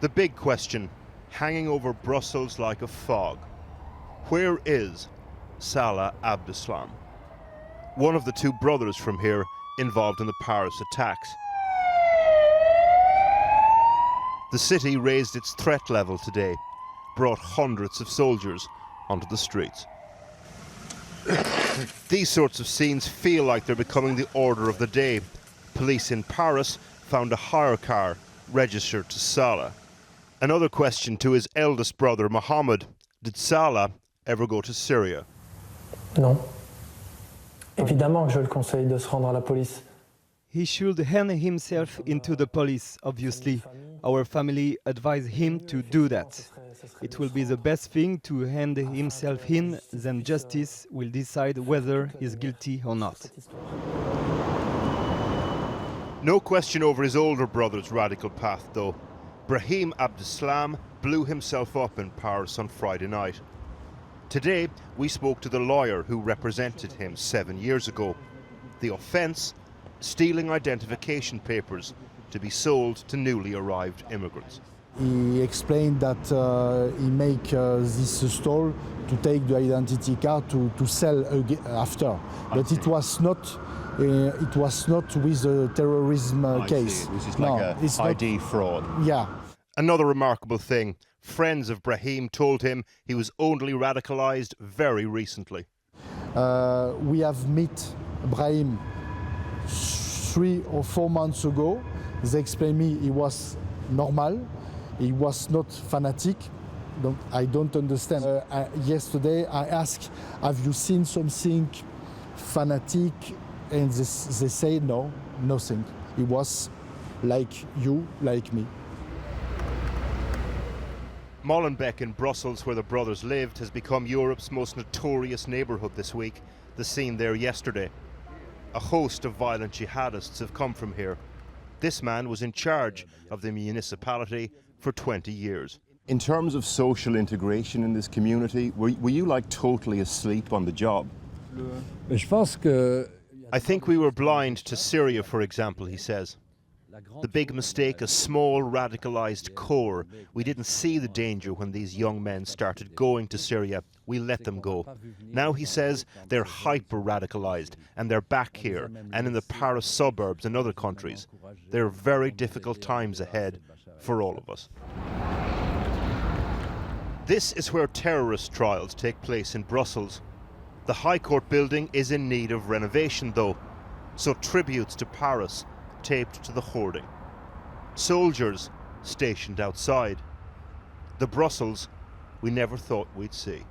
The big question, hanging over Brussels like a fog. Where is Salah Abdeslam? One of the two brothers from here involved in the Paris attacks. The city raised its threat level today, brought hundreds of soldiers onto the streets. These sorts of scenes feel like they're becoming the order of the day. Police in Paris found a hire car registered to Salah. Another question to his eldest brother, Mohammed. Did Salah ever go to Syria? Non. Évidemment que je le conseille de se rendre à la police. He should hand himself into the police, obviously. Our family advised him to do that. It will be the best thing to hand himself in, then justice will decide whether he's guilty or not. No question over his older brother's radical path, though. Brahim Abdeslam blew himself up in Paris on Friday night. Today, we spoke to the lawyer who represented him 7 years ago. The offence? Stealing identification papers to be sold to newly arrived immigrants. He explained that he make this store to take the identity card to sell after, but it was not with a terrorism case. This is like an ID fraud. Yeah. Another remarkable thing, friends of Brahim told him he was only radicalized very recently. We have met Brahim 3 or 4 months ago. They explained me he was normal, he was not fanatic. I don't understand. Yesterday I asked, have you seen something fanatic? And they say no, nothing. He was like you, like me. Molenbeek in Brussels, where the brothers lived, has become Europe's most notorious neighbourhood this week. The scene there yesterday. A host of violent jihadists have come from here. This man was in charge of the municipality for 20 years. In terms of social integration in this community, were you like totally asleep on the job? I think we were blind to Syria, for example, he says. The big mistake, a small radicalized core. We didn't see the danger when these young men started going to Syria. We let them go. Now, he says, they're hyper-radicalized and they're back here and in the Paris suburbs and other countries. There are very difficult times ahead for all of us. This is where terrorist trials take place in Brussels. The High Court building is in need of renovation, though, so tributes to Paris taped to the hoarding. Soldiers stationed outside. The Brussels we never thought we'd see.